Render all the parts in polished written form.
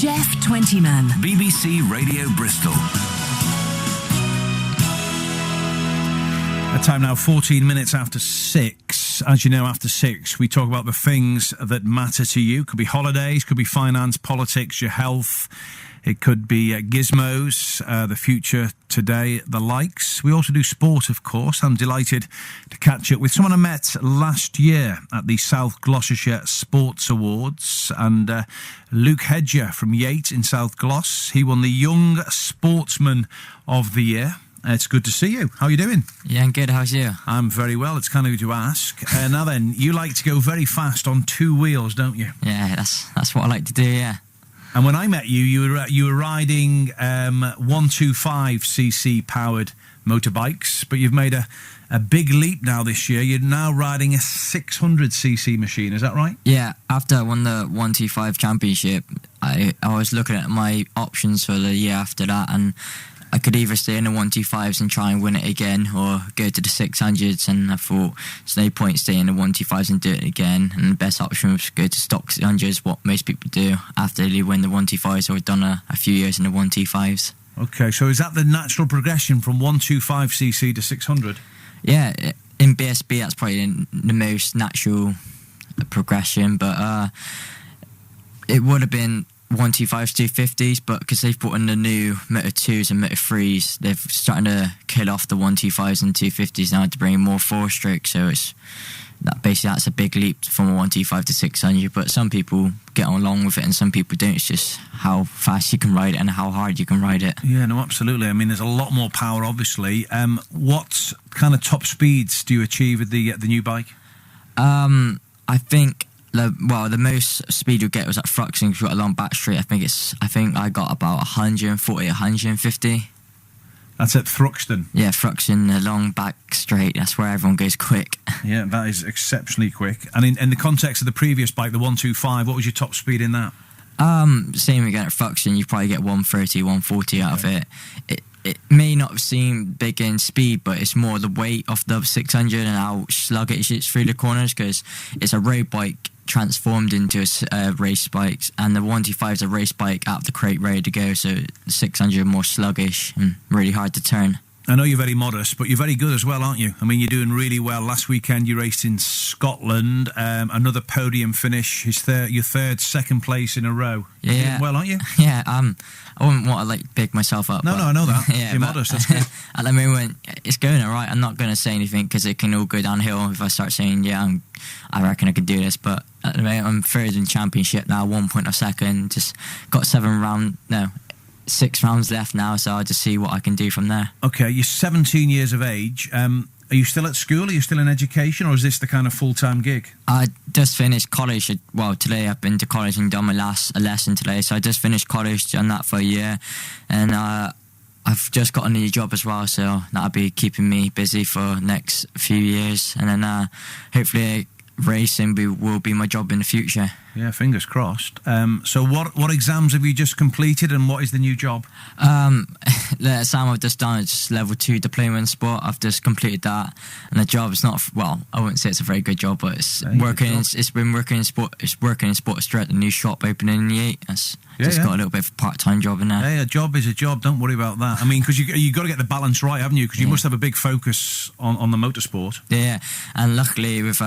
Geoff Twentyman. BBC Radio Bristol. A time now 14 minutes after 6. As you know, after 6 we talk about the things that matter to you. Could be holidays, could be finance, politics, your health. It could be gizmos, the future today, the likes. We also do sport, of course. I'm delighted to catch up with someone I met last year at the South Gloucestershire Sports Awards. And Luke Hedger from Yate in South Gloss. He won the Young Sportsman of the Year. It's good to see you. How are you doing? Yeah, I'm good. How's you? I'm very well. It's kind of you to ask. Now then, you like to go very fast on two wheels, don't you? Yeah, that's what I like to do, yeah. And when I met you, you were riding 125cc powered motorbikes, but you've made a big leap now this year. You're now riding a 600cc machine, is that right? Yeah, after I won the 125 championship, I was looking at my options for the year after that, and I could either stay in the 125s and try and win it again, or go to the 600s, and I thought there's no point staying in the 125s and do it again, and the best option was to go to stock 600s, what most people do after they win the 125s or done a few years in the 125s. Okay, so is that the natural progression from 125cc to 600? Yeah, in BSB that's probably the most natural progression, but it would have been 125s, 250s, but because they've brought in the new Moto 2s and Moto 3s, they're starting to kill off the 125s and 250s now to bring in more four-stroke, so that's a big leap from a 125 to 600, but some people get along with it and some people don't. It's just how fast you can ride it and how hard you can ride it. Yeah, no, absolutely. I mean, there's a lot more power, obviously. What kind of top speeds do you achieve with the new bike? I think the most speed you get was at Thruxton, because we've got a long back straight. I think I got about 140, 150. That's at Thruxton? Yeah, Thruxton, the long back straight. That's where everyone goes quick. Yeah, that is exceptionally quick. And in the context of the previous bike, the 125, what was your top speed in that? Same again at Thruxton, you probably get 130, 140 out of it. It may not seem big in speed, but it's more the weight of the 600 and how sluggish it's through the corners, because it's a road bike transformed into a race bike, and the 125 is a race bike out of the crate ready to go, so the 600 are more sluggish and really hard to turn. I know you're very modest, but you're very good as well, aren't you? I mean, you're doing really well. Last weekend you raced in Scotland, another podium finish, your second place in a row. You're doing well, aren't you? Yeah, I wouldn't want to big myself up. No, I know that. Yeah, you're modest, that's good. At the moment, it's going all right. I'm not going to say anything because it can all go downhill if I start saying, I reckon I could do this, but at the moment I'm third in championship now, 1 point off second, just got 6 rounds left now, so I'll just see what I can do from there. Okay, you're 17 years of age. Are you still at school? Are you still in education, or is this the kind of full-time gig? I just finished college. Well, today I've been to college and done my last lesson today, so I just finished college, done that for a year, and I've just got a new job as well, so that'll be keeping me busy for the next few years, and then hopefully racing will be my job in the future. Yeah, fingers crossed. So what exams have you just completed, and what is the new job? The exam I've just done is level 2 diploma in sport. I've just completed that, and the job is not, I wouldn't say it's a very good job, but it's working in sport. It's working in Sports Direct, the new shop opening in Yate. It's got a little bit of a part-time job in there. Hey, a job is a job. Don't worry about that. I mean, because you got to get the balance right, haven't you? Because you must have a big focus on the motorsport. Yeah, and luckily with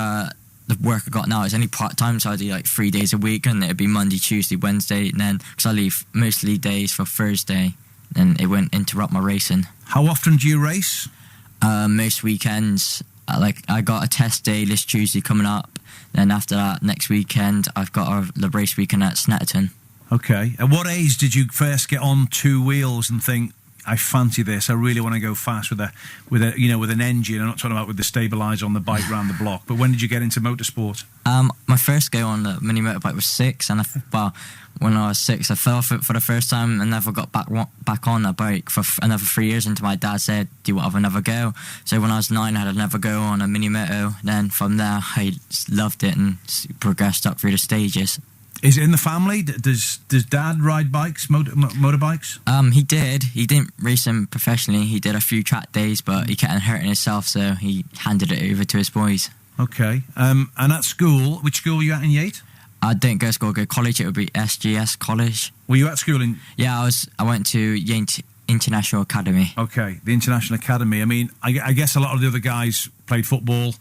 the work I got now is only part-time, so I do 3 days a week, and it'd be Monday, Tuesday, Wednesday, and then because I leave mostly days for Thursday, then it won't interrupt my racing. How often do you race? Most weekends. I got a test day this Tuesday coming up, then after that next weekend I've got the race weekend at Snetterton. Okay. At what age did you first get on two wheels and think, I fancy this, I really want to go fast with an engine? I'm not talking about with the stabiliser on the bike round the block, but when did you get into motorsport? My first go on the mini motorbike was 6, and when I was 6 I fell off it for the first time and never got back on a bike for another 3 years until my dad said, do you want to have another go? So when I was 9 I had another go on a mini moto, then from there I loved it and progressed up through the stages. Is it in the family? Does Dad ride bikes, motorbikes? He did. He didn't race them professionally. He did a few track days, but he kept on hurting himself, so he handed it over to his boys. Okay. And at school, which school were you at in Yate? I didn't go to school, go college. It would be SGS College. Were you at school in? Yeah, I went to Yate International Academy. Okay, the International Academy. I mean, I guess a lot of the other guys played football,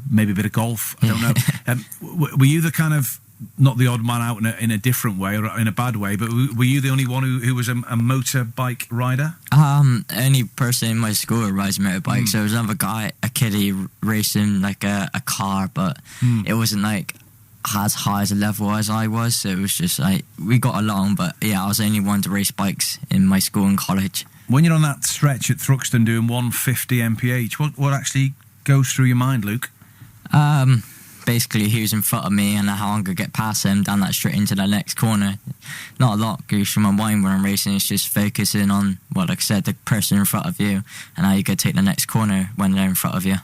maybe a bit of golf. I don't know. Were you the kind of, not the odd man out in a different way or in a bad way, but were you the only one who was a motorbike rider? Only person in my school who rides motorbikes. There was another guy, a kiddie, racing like a car, but it wasn't like as high as a level as I was, so it was just like we got along, but yeah, I was the only one to race bikes in my school and college. When you're on that stretch at Thruxton doing 150 mph, what actually goes through your mind, Luke? Basically who's in front of me and how I'm going to get past them down that straight into the next corner. Not a lot goes through my mind when I'm racing. It's just focusing on, well, like I said, the person in front of you and how you go take the next corner when they're in front of you.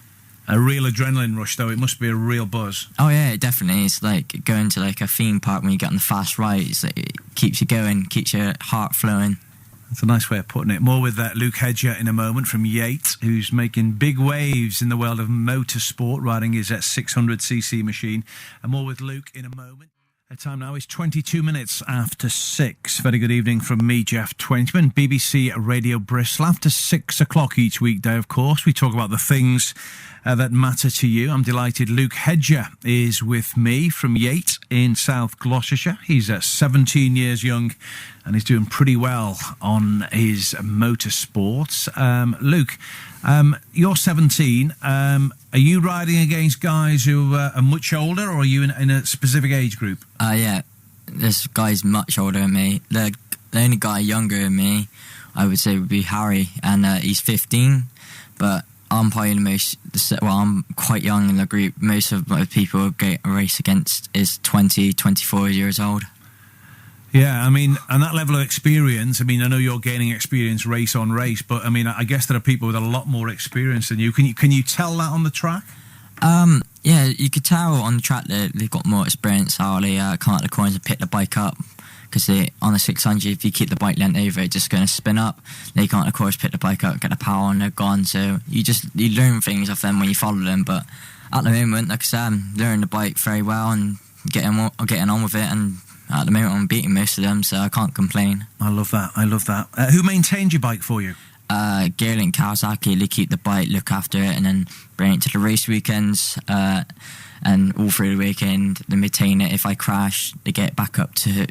A real adrenaline rush, though. It must be a real buzz. Oh, yeah, it definitely. It's like going to like a theme park when you get on the fast ride. It's like, it keeps you going, keeps your heart flowing. That's a nice way of putting it. More with Luke Hedger in a moment from Yate, who's making big waves in the world of motorsport, riding his 600cc machine. And more with Luke in a moment. The time now is 22 minutes after 6. Very good evening from me, Geoff Twentyman, BBC Radio Bristol. After 6 o'clock each weekday, of course, we talk about the things that matter to you. I'm delighted Luke Hedger is with me from Yate in South Gloucestershire. He's 17 years young and he's doing pretty well on his motorsports. Luke, you're 17. Are you riding against guys who are much older, or are you in a specific age group? Yeah, this guy's much older than me. The only guy younger than me, I would say, would be Harry, and he's 15. But I'm probably I'm quite young in the group. Most of the people I get a race against is 20, 24 years old. Yeah, I mean, and that level of experience, I mean, I know you're gaining experience race on race, but I mean, I guess there are people with a lot more experience than you. Can you tell that on the track? Yeah, you could tell on the track that they've got more experience, how they come out the corners and pick the bike up. Because on the 600, if you keep the bike leant over, it's just going to spin up. They can't, of course, pick the bike up, get the power, and they're gone. So you learn things off them when you follow them. But at the moment, like I said, I'm learning the bike very well and getting on with it. And at the moment, I'm beating most of them, so I can't complain. I love that. Who maintained your bike for you? Gearlink Kawasaki. They keep the bike, look after it, and then bring it to the race weekends. And all through the weekend, they maintain it. If I crash, they get back up to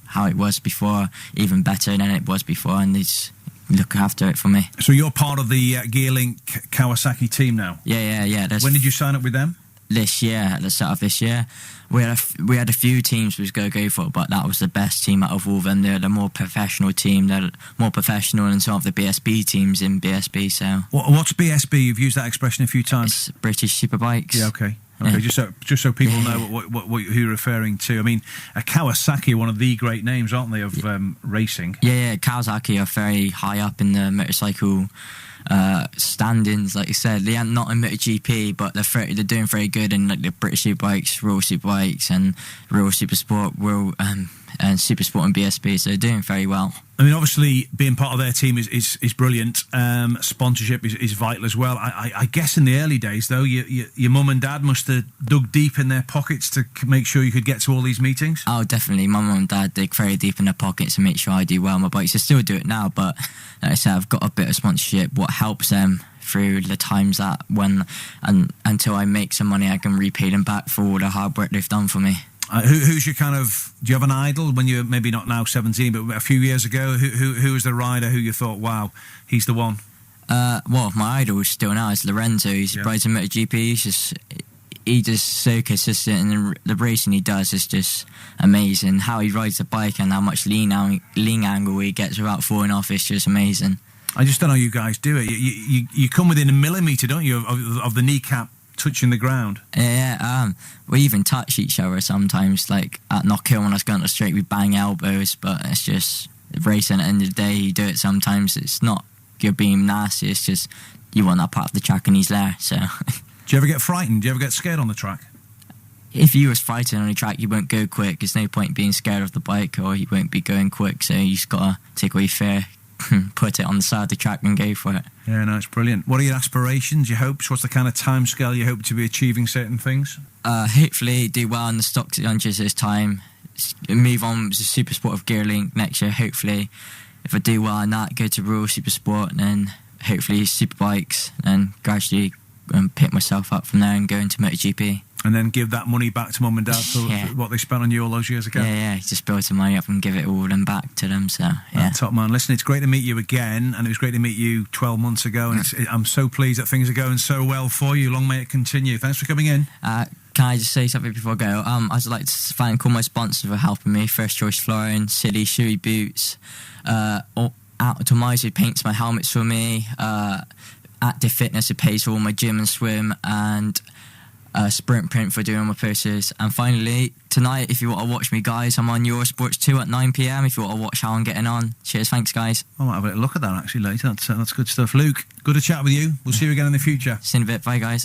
how it was before, even better than it was before, and they just look after it for me. So you're part of the Gearlink Kawasaki team now? Yeah. When did you sign up with them? This year, at the start of this year. We had a few teams we was going to go for, but that was the best team out of all of them. They're the more professional team. They're more professional than some of the BSB teams in BSB. So, what's BSB? You've used that expression a few times. It's British Superbikes. Yeah, okay. Yeah. Just so people know what who you're referring to. I mean, a Kawasaki, one of the great names, aren't they, of racing? Yeah. Kawasaki are very high up in the motorcycle standings, like you said. They are not in MotoGP, but they're doing very good in like the British Superbikes, Royal Superbikes, and Royal Supersport, and Supersport and BSB. So they're doing very well. I mean, obviously, being part of their team is brilliant. Sponsorship is vital as well. I guess in the early days, though, your mum and dad must have dug deep in their pockets to make sure you could get to all these meetings? Oh, definitely. My mum and dad dig very deep in their pockets to make sure I do well on my bikes. I still do it now, but like I said, I've got a bit of sponsorship. What helps them through the times that until I make some money, I can repay them back for all the hard work they've done for me. Who's your do you have an idol when you're maybe not now 17, but a few years ago? Who was the rider who you thought, wow, he's the one? Well, my idol still now is Lorenzo. He's riding MotoGP. He's just so consistent, and the racing he does is just amazing. How he rides the bike and how much lean angle he gets without falling off is just amazing. I just don't know how you guys do it. You come within a millimetre, don't you, of the kneecap touching the ground? Yeah, we even touch each other sometimes. Like at Knockhill, when I was going to the straight, we bang elbows, but it's just racing. At the end of the day, you do it sometimes. It's not you're being nasty, it's just you want that part of the track and he's there. So do you ever get frightened? Do you ever get scared on the track? If you was fighting on the track, you won't go quick. There's no point being scared of the bike, or you won't be going quick. So you just gotta take away fear, put it on the side of the track and go for it. Yeah, no, it's brilliant. What are your aspirations, your hopes? What's the kind of timescale you hope to be achieving certain things? Hopefully do well in the stock 600s this time, move on to Super Sport of Gearlink next year. Hopefully, if I do well in that, go to Royal Super Sport, and then hopefully Superbikes, and gradually pick myself up from there and go into MotoGP. And then give that money back to mum and dad for what they spent on you all those years ago. Yeah, just build some money up and give it all then back to them. So yeah, top man. Listen, it's great to meet you again, and it was great to meet you 12 months ago. And I'm so pleased that things are going so well for you. Long may it continue. Thanks for coming in. Can I just say something before I go? I'd like to thank all my sponsors for helping me. First Choice Flooring, Silly Shoey Boots, Automize who paints my helmets for me, Active Fitness who pays for all my gym and swim, and Sprint Print for doing my posters. And finally, tonight, if you want to watch me, guys, I'm on Eurosports 2 at 9 p.m. if you want to watch how I'm getting on. Cheers, thanks, guys. I might have a look at that actually later. That's good stuff. Luke, good to chat with you. We'll see you again in the future. See you in a bit. Bye, guys.